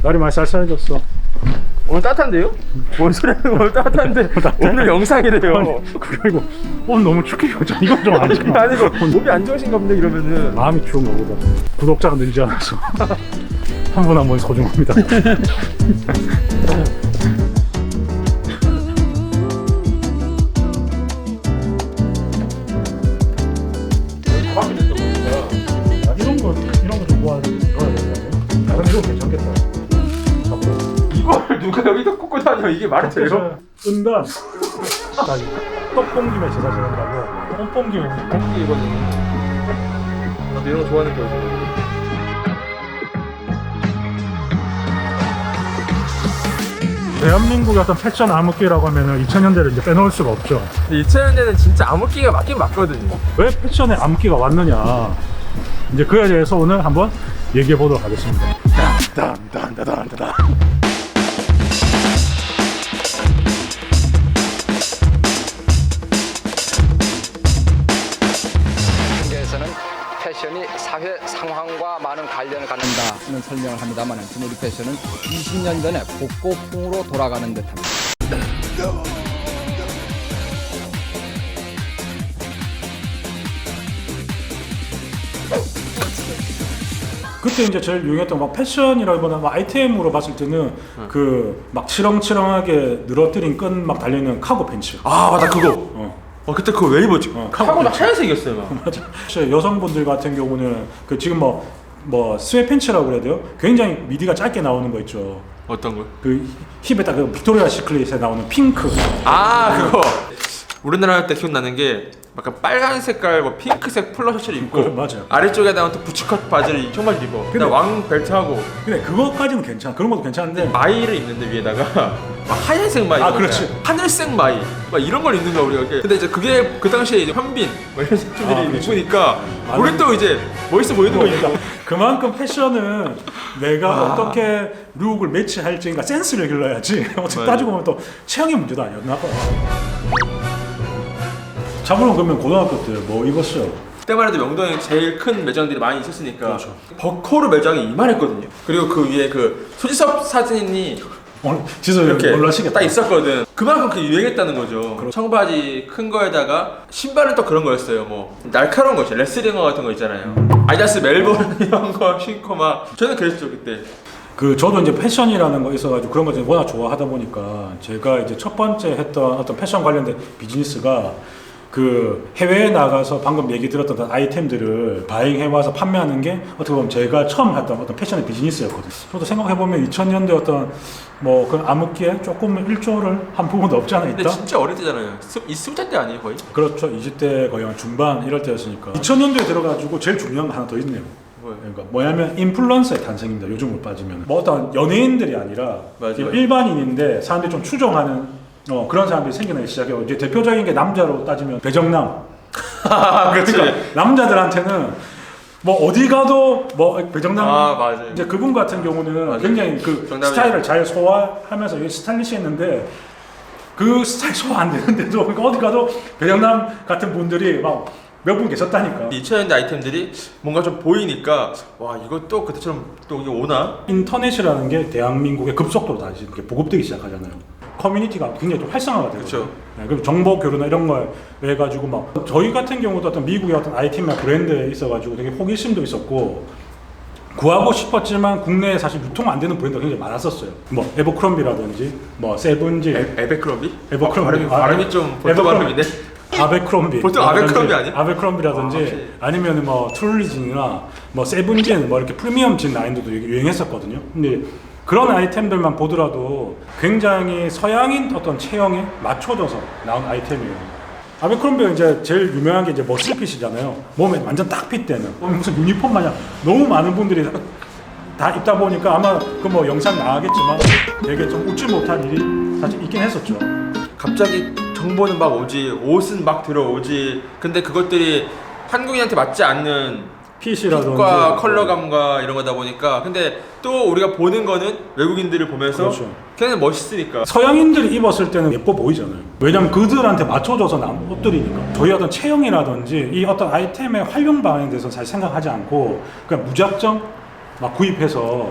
날이 많이 쌀쌀해졌어. 오늘 따뜻한데요? 뭔 소리 하는 거예요? 오늘 따뜻한데 오늘 영상이래요. 그리고 오늘 너무 춥게 졌잖아. 이건 좀 아니잖아. 아니고 몸이 안 좋으신가 본데 이러면은. 마음이 추운 거보다 구독자가 늘지 않아서 한 분 한 분 소중합니다. 이런 거 좀 모아야 되는 거야. 다른 이거 괜찮겠다. 이걸 누가 여기다 꽂고 다녀? 이게 말이 돼요? 은단. 떡봉김에 제사 지낸다고. 뽕뽕김에. 공기 이거는. 나도 이런 거 좋아하는 거지. 대한민국의 어떤 패션 암흑기라고 하면 2000년대를 이제 빼놓을 수가 없죠. 근데 2000년대는 진짜 암흑기가 맞긴 맞거든요. 왜 패션에 암흑기가 왔느냐. 이제 그에 대해서 오늘 한번 얘기해 보도록 하겠습니다. 딴딴딴딴딴. 에서는 패션이 사회 상황과 많은 관련을 갖는다는 설명을 합니다만 지금 우리 패션은 20년 전에 복고풍으로 돌아가는 듯합니다. 그때 이제 제일 유행했던 막 패션이라기보다 막 아이템으로 봤을 때는 그 막 치렁치렁하게 늘어뜨린 끈 막 달려있는 카고 팬츠. 아 맞다 그거. 그때 그거 왜 입었지? 카고 다 하얀색이었어요 막. 맞아. 여성분들 같은 경우는 그 지금 뭐 스웨 팬츠라고 그래야 돼요? 굉장히 미디가 짧게 나오는 거 있죠. 어떤 거? 그 힙에다 그 빅토리아 시크릿에 나오는 핑크. 아 그거. 우리나라 할 때 기억나는 게 약간 빨간 색깔 뭐 핑크색 폴로 셔츠를 입고 맞아요. 아래쪽에다가 또 부츠컷 바지를 청바지 입어. 근데- 그다음 왕 벨트하고 근데 그거까지는 괜찮아. 그런 것도 괜찮은데 마이를 입는데 위에다가 막 하얀색 마이, 아, 그렇지. 하늘색 마이, 막 이런 걸 입는 거야 우리가. 근데 이제 그게 그 당시에 이제 현빈 뭐 이런 색들이 아, 그렇지. 입으니까 우리 또 이제 멋있어 보이는 거 입고. 그만큼 패션은 내가 아. 어떻게 룩을 매치할지니까 센스를 길러야지. 어떻게 맞아. 따지고 보면 또 체형의 문제도 아니었나 봐. 자물론 그러면 고등학교 때 뭐 입었어요? 그때만 해도 명동에 제일 큰 매장들이 많이 있었으니까 그렇죠. 버커로 매장이 이만했거든요. 그리고 그 위에 그 소지섭 사진이 오늘 지서 이렇게 놀라시겠다. 딱 있었거든. 그만큼 그게 유행했다는 거죠. 청바지 큰 거에다가 신발은 또 그런 거였어요. 뭐 날카로운 거 있죠. 레슬링화 같은 거 있잖아요. 아디다스 멜본 이런 거 신고 막 저는 그랬죠 그때. 그 저도 이제 패션이라는 거 있어가지고 그런 거 이제 워낙 좋아하다 보니까 제가 이제 첫 번째 했던 어떤 패션 관련된 비즈니스가 그 해외에 나가서 방금 얘기 들었던 어떤 아이템들을 바잉해 와서 판매하는 게 어떻게 보면 제가 처음 했던 어떤 패션의 비즈니스였거든요. 저도 생각해 보면 2000년대 어떤 뭐 그런 암흑기에 조금 일조를 한 부분도 없지 않아 근데 있다. 진짜 어릴 때잖아요. 이 20대 때 아니에요 거의? 그렇죠. 20대 거의 한 중반 이럴 때였으니까. 2000년도에 들어가지고 제일 중요한 거 하나 더 있네요. 뭐예요? 그러니까 뭐냐면 인플루언서의 탄생입니다. 요즘으로 빠지면 뭐 어떤 연예인들이 아니라 맞아요. 일반인인데 사람들이 좀 추종하는 그런 사람들이 생겨나기 시작해요. 이제 대표적인 게 남자로 따지면 배정남. 그렇지. 그러니까 남자들한테는 뭐 어디 가도 뭐 배정남. 아 맞아요. 이제 그분 같은 경우는 굉장히 그 정답이에요. 스타일을 잘 소화하면서 스타일리시했는데 그 스타일 소화 안 되는데도 그러니까 어디 가도 배정남 같은 분들이 막 몇 분 계셨다니까. 2000년대 아이템들이 뭔가 좀 보이니까 와 이것도 그때처럼 또 이게 오나? 인터넷이라는 게 대한민국의 급속도로 다시 이렇게 보급되기 시작하잖아요. 커뮤니티가 굉장히 좀 활성화가 되거든요. 그렇죠. 네, 그리고 정보 교류나 이런 거 해가지고 막 저희 같은 경우도 어떤 미국의 어떤 아이템이나 브랜드에 있어가지고 되게 호기심도 있었고 구하고 싶었지만 국내에 사실 유통 안 되는 브랜드가 굉장히 많았었어요. 뭐 에버크롬비라든지 뭐 세븐지, 에베크롬비? 에버크롬비 발음이 좀 보통 발음인데? 아베크롬비 보통 아베크롬비 아니야? 아베크롬비라든지 확실히. 아니면 뭐 트룰리진이나 뭐 세븐진 뭐 이렇게 프리미엄진 라인들도 유행했었거든요. 근데 그런 아이템들만 보더라도 굉장히 서양인 어떤 체형에 맞춰져서 나온 아이템이에요. 아베크롬비가 이제 제일 유명한 게 이제 머슬핏이잖아요. 몸에 완전 딱 핏되는 무슨 유니폼 마냥 너무 많은 분들이 다 입다 보니까 아마 그 뭐 영상 나가겠지만 되게 좀 웃지 못할 일이 사실 있긴 했었죠. 갑자기 정보는 막 오지, 옷은 막 들어오지. 근데 그것들이 한국인한테 맞지 않는 핏이라든지 핏과 컬러감과 이런 거다 보니까. 근데 또 우리가 보는 거는 외국인들을 보면서 그렇죠. 걔는 멋있으니까. 서양인들이 입었을 때는 예뻐 보이잖아요. 왜냐면 그들한테 맞춰져서 나온 옷들이니까. 저희 어떤 체형이라든지 이 어떤 아이템의 활용 방안에 대해서 잘 생각하지 않고 그냥 무작정 막 구입해서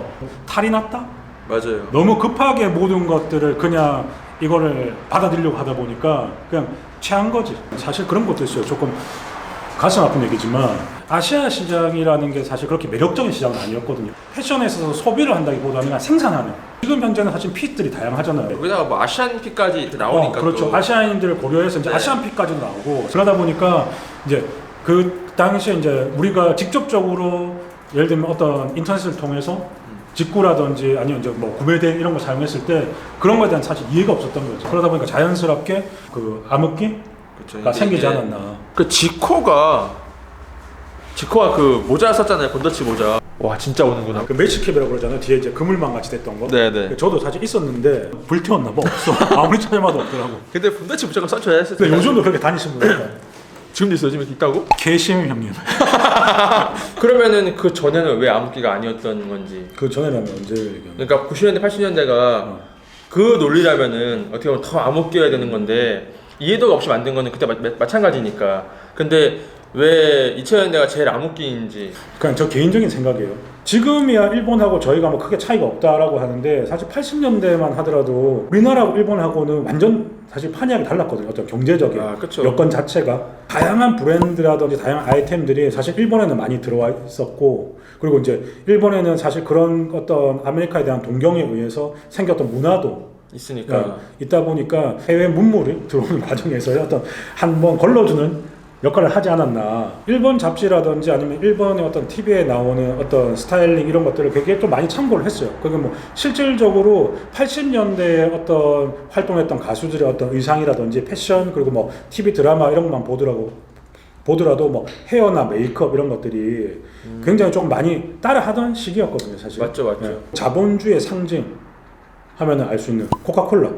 탈이 났다? 맞아요. 너무 급하게 모든 것들을 그냥 이거를 받아들이려고 하다 보니까 그냥 취한 거지. 사실 그런 것도 있어요. 조금 가슴 아픈 얘기지만 아시아 시장이라는 게 사실 그렇게 매력적인 시장은 아니었거든요. 패션에 있어서 소비를 한다기보다는 그냥 생산하는. 지금 현재는 사실 핏들이 다양하잖아요. 거기다가 뭐 아시안핏까지 이렇게 나오니까 그렇죠. 또. 아시아인들을 고려해서 이제 네. 아시안핏까지도 나오고 그러다 보니까 이제 그 당시에 이제 우리가 직접적으로 예를 들면 어떤 인터넷을 통해서 직구라든지 아니면 이제 뭐 구매대 이런 거 사용했을 때 그런 거에 대한 사실 이해가 없었던 거죠. 그러다 보니까 자연스럽게 그 암흑기가 그렇죠. 생기지 이게 않았나. 그 지코가 그 모자 썼잖아요. 건더치 모자. 와 진짜 오는구나. 그 매치캡이라고 그러잖아요. 뒤에 이제 그물망 같이 됐던 거. 네네. 저도 사실 있었는데 불태웠나 봐. 없어. 아무리 찾아봐도 없더라고. 근데 건더치 모자가 써줘야 했을 근데 텐데. 요즘도 그렇게 다니시는 분 같아요. 지금도 있어요? 지금 있다고? 개심 형님. 그러면은 그 전에는 왜 암흑기가 아니었던 건지. 그 전에라면 언제 얘기하는 그러니까 90년대 80년대가 그 논리라면은 어떻게 보면 더 암흑기여야 되는 건데 이해도가 없이 만든 거는 그때 마찬가지니까. 근데 왜 2000년대가 제일 암흑기인지. 그냥 저 개인적인 생각이에요. 지금이야 일본하고 저희가 뭐 크게 차이가 없다라고 하는데 사실 80년대만 하더라도 우리나라하고 일본하고는 완전 사실 판이하게 달랐거든요. 어떤 경제적인 그쵸. 여건 자체가 다양한 브랜드라든지 다양한 아이템들이 사실 일본에는 많이 들어와 있었고 그리고 이제 일본에는 사실 그런 어떤 아메리카에 대한 동경에 의해서 생겼던 문화도 있으니까. 있다 보니까 해외 문물이 들어오는 과정에서 어떤 한번 걸러주는 역할을 하지 않았나. 일본 잡지라든지 아니면 일본의 어떤 TV에 나오는 어떤 스타일링 이런 것들을 되게 좀 많이 참고를 했어요. 그게 뭐 실질적으로 80년대에 어떤 활동했던 가수들의 어떤 의상이라든지 패션 그리고 뭐 TV 드라마 이런 것만 보더라도 뭐 헤어나 메이크업 이런 것들이 굉장히 조금 많이 따라하던 시기였거든요, 사실. 맞죠. 자본주의 상징 하면은 알 수 있는 코카콜라.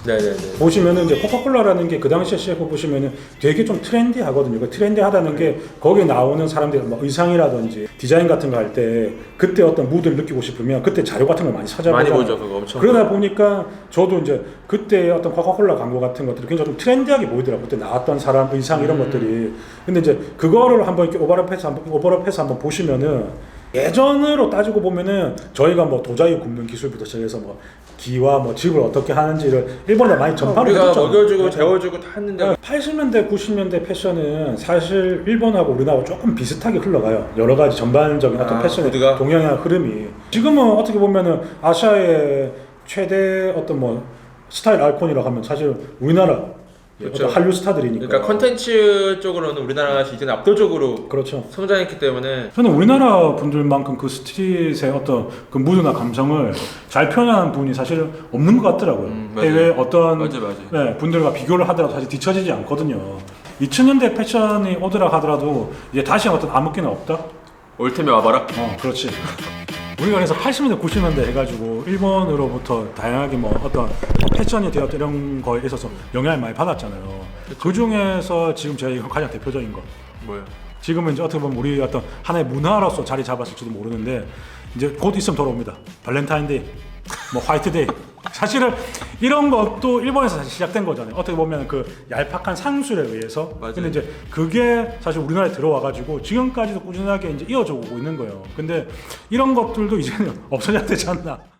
네네네. 보시면은 이제 코카콜라라는 게 그 당시에 CF 보시면은 되게 좀 트렌디하거든요. 그 트렌디하다는 게 거기에 나오는 사람들이 뭐 의상이라든지 디자인 같은 거 할 때 그때 어떤 무드를 느끼고 싶으면 그때 자료 같은 걸 많이 찾아보잖아요. 많이 보죠 그거 엄청. 그러다 보니까 저도 이제 그때 어떤 코카콜라 광고 같은 것들이 굉장히 좀 트렌디하게 보이더라고요. 그때 나왔던 사람 의상 이런 것들이. 근데 이제 그거를 한번 이렇게 오버랩해서 한번 보시면은 예전으로 따지고 보면은 저희가 뭐 도자기 굽는 기술부터 시작해서 뭐 기와 뭐 집을 어떻게 하는지를 일본에 많이 전파를 우리가 해줬잖아요. 먹여주고 재워주고 다 했는데 80년대, 90년대 패션은 사실 일본하고 우리나라하고 조금 비슷하게 흘러가요. 여러 가지 전반적인 어떤 패션의 코드가? 동향이나 흐름이. 지금은 어떻게 보면은 아시아의 최대 어떤 뭐 스타일 아이콘이라고 하면 사실 우리나라 그렇죠. 어떤 한류 스타들이니까. 그러니까 컨텐츠 쪽으로는 우리나라가 이제는 압도적으로 그렇죠. 성장했기 때문에 저는 우리나라 분들만큼 그 스트릿의 어떤 그 무드나 감성을 잘 표현하는 분이 사실 없는 것 같더라고요. 맞아요. 해외 어떤 맞아요. 네, 분들과 비교를 하더라도 사실 뒤처지지 않거든요. 2000년대 패션이 오더라 하더라도 이제 다시 어떤 암흑기는 없다? 올 테면 와봐라. 그렇지. 우리가 그래서 80년대, 90년대 해가지고 일본으로부터 다양하게 뭐 어떤 패션이 되었던 이런 거에 있어서 영향을 많이 받았잖아요. 그 중에서 지금 제가 가장 대표적인 거. 뭐요? 지금은 이제 어떻게 보면 우리 어떤 하나의 문화로서 자리 잡았을지도 모르는데 이제 곧 있으면 돌아옵니다. 발렌타인데이, 뭐 화이트데이. 사실은 이런 것도 일본에서 사실 시작된 거잖아요. 어떻게 보면 그 얄팍한 상술에 의해서. 맞아요. 근데 이제 그게 사실 우리나라에 들어와가지고 지금까지도 꾸준하게 이제 이어져 오고 있는 거예요. 근데 이런 것들도 이제는 없어져야 되지 않나.